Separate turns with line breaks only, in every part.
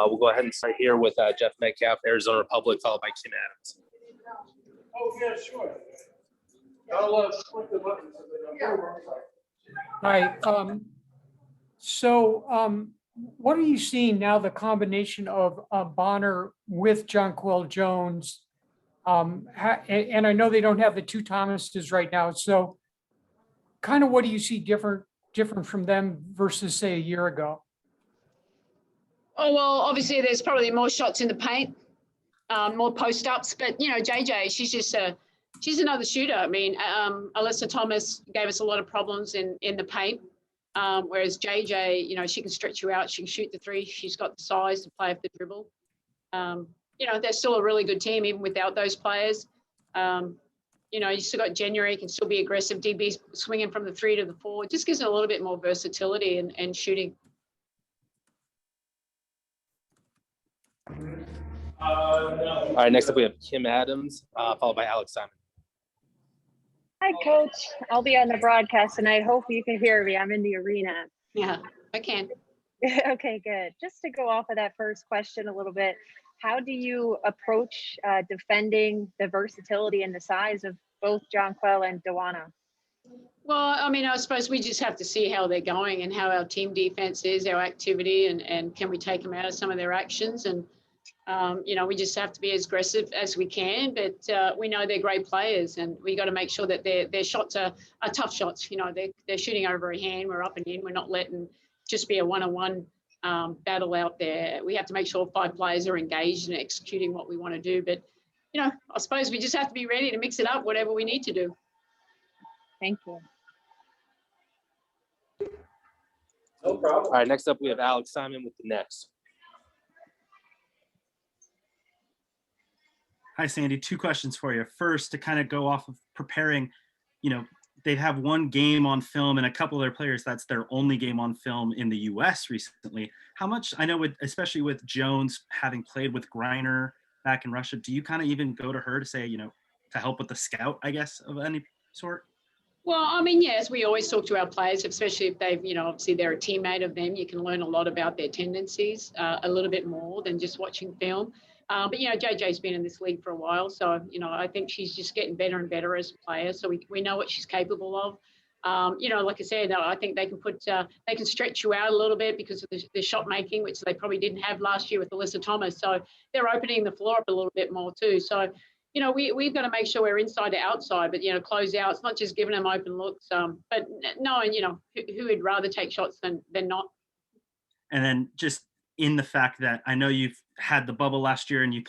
We'll go ahead and start here with Jeff Metcalf, Arizona Republic, followed by Kim Adams.
Oh, yeah, sure. I'll split the buttons.
Hi. What are you seeing now, the combination of Bonner with Jonquel Jones? And I know they don't have the two Thomases right now. So kind of what do you see different from them versus, say, a year ago?
Oh, well, obviously there's probably more shots in the paint, more post-ups. But, JJ, she's another shooter. I mean, Alyssa Thomas gave us a lot of problems in the paint. Whereas JJ, she can stretch you out. She can shoot the three. She's got the size to play off the dribble. They're still a really good team, even without those players. You still got January, can still be aggressive. DB swinging from the 3 to the 4. It just gives it a little bit more versatility and shooting.
All right, next up we have Kim Adams, followed by Alex Simon.
Hi, Coach. I'll be on the broadcast tonight. Hope you can hear me. I'm in the arena.
Yeah, I can.
Okay, good. Just to go off of that first question a little bit, how do you approach defending the versatility and the size of both Jonquel and Dawana?
Well, I mean, I suppose we just have to see how they're going and how our team defense is, our activity, and can we take them out of some of their actions. And, we just have to be as aggressive as we can, but we know they're great players, and we got to make sure that their shots are tough shots. They're shooting over a hand. We're up and in. We're not letting just be a one-on-one battle out there. We have to make sure 5 players are engaged in executing what we want to do. But, I suppose we just have to be ready to mix it up, whatever we need to do.
Thank you.
No problem. All right, next up we have Alex Simon with the Nets.
Hi, Sandy. 2 questions for you. First, to kind of go off of preparing, they have one game on film, and a couple of their players, that's their only game on film in the U.S. recently. How much, I know, especially with Jones having played with Griner back in Russia, do you kind of even go to her to say, to help with the scout, I guess, of any sort?
Well, I mean, yes, we always talk to our players, especially if they've, obviously they're a teammate of them. You can learn a lot about their tendencies, a little bit more than just watching film. But, JJ's been in this league for a while. So, I think she's just getting better and better as a player. So we know what she's capable of. Like I said, I think they can stretch you out a little bit because of the shot making, which they probably didn't have last year with Alyssa Thomas. So they're opening the floor up a little bit more too. So, we've got to make sure we're inside to outside, but, close out. It's not just giving them open looks, but knowing, who would rather take shots than not.
And then just in the fact that I know you've had the bubble last year and you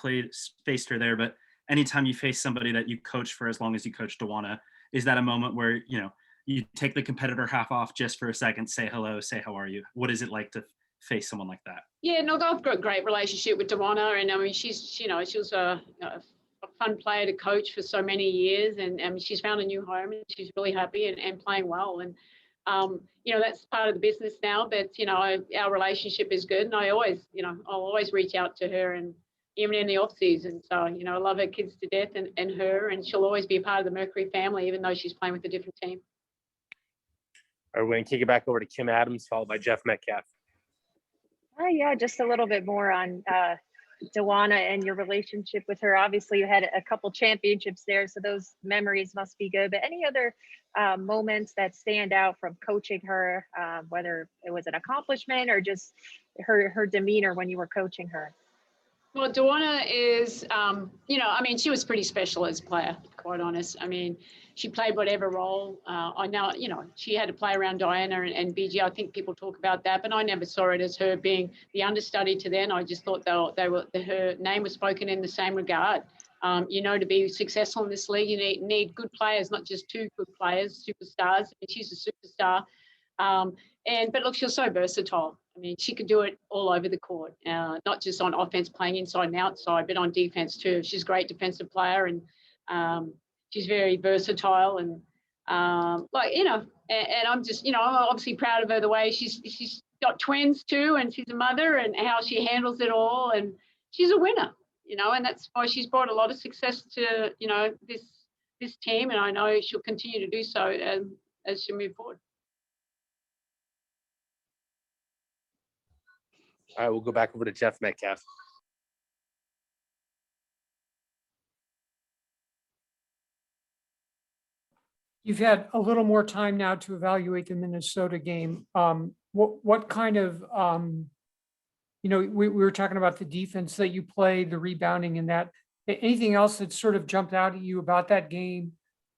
faced her there, but anytime you face somebody that you coached for as long as you coached Dawana, is that a moment where, you take the competitor half off just for a second, say hello, say how are you? What is it like to face someone like that?
Yeah, no, I've got a great relationship with Dawana, and I mean, she was a fun player to coach for so many years, and she's found a new home, and she's really happy and playing well. And that's part of the business now, but our relationship is good, and I'll always reach out to her, and even in the off season. So I love her kids to death, and her, and she'll always be a part of the Mercury family, even though she's playing with a different team.
All right, we're going to kick it back over to Kim Adams, followed by Jeff Metcalf.
Yeah, just a little bit more on Dawana and your relationship with her. Obviously, you had a couple championships there, so those memories must be good. But any other moments that stand out from coaching her, whether it was an accomplishment or just her demeanor when you were coaching her?
Well, Dawana is, she was pretty special as a player, quite honest. I mean, she played whatever role. I know, she had to play around Diana and BG. I think people talk about that, but I never saw it as her being the understudy to them. I just thought her name was spoken in the same regard. To be successful in this league, you need good players, not just 2 good players, superstars. And she's a superstar. But look, she's so versatile. I mean, she could do it all over the court, not just on offense, playing inside and outside, but on defense too. She's a great defensive player, and she's very versatile. And and I'm just, I'm obviously proud of her the way she's got twins too, and she's a mother, and how she handles it all. And she's a winner, and that's why she's brought a lot of success to, this team. And I know she'll continue to do so as she moves forward.
All right, we'll go back over to Jeff Metcalf.
You've had a little more time now to evaluate the Minnesota game. What kind of, we were talking about the defense that you played, the rebounding and that. Anything else that sort of jumped out at you about that game,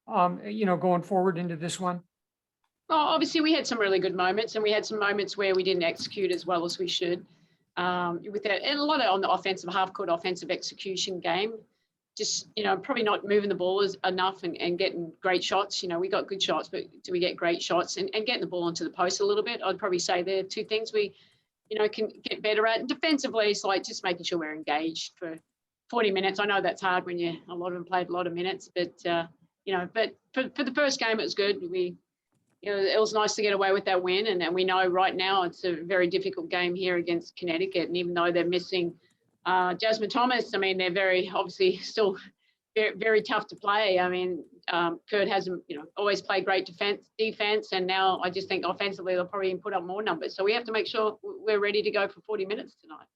going forward into this one?
Well, obviously we had some really good moments, and we had some moments where we didn't execute as well as we should. With that, and a lot of on the offensive half-court offensive execution game, just probably not moving the ball enough and getting great shots. We got good shots, but do we get great shots and getting the ball into the post a little bit? I'd probably say there are two things we can get better at. And defensively, it's like just making sure we're engaged for 40 minutes. I know that's hard when a lot of them played a lot of minutes, but but for the first game it was good. It was nice to get away with that win, and we know right now it's a very difficult game here against Connecticut, and even though they're missing Jasmine Thomas, I mean, they're very obviously still very, very tough to play. I mean, Kurt hasn't always played great defense, and now I just think offensively they'll probably put up more numbers. So we have to make sure we're ready to go for 40 minutes tonight.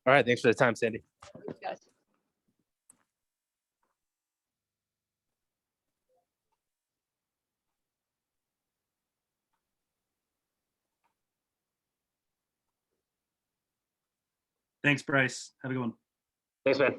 All right, thanks for the time, Sandy.
Thanks, guys.
Thanks, Bryce. Have a good one.
Thanks, man.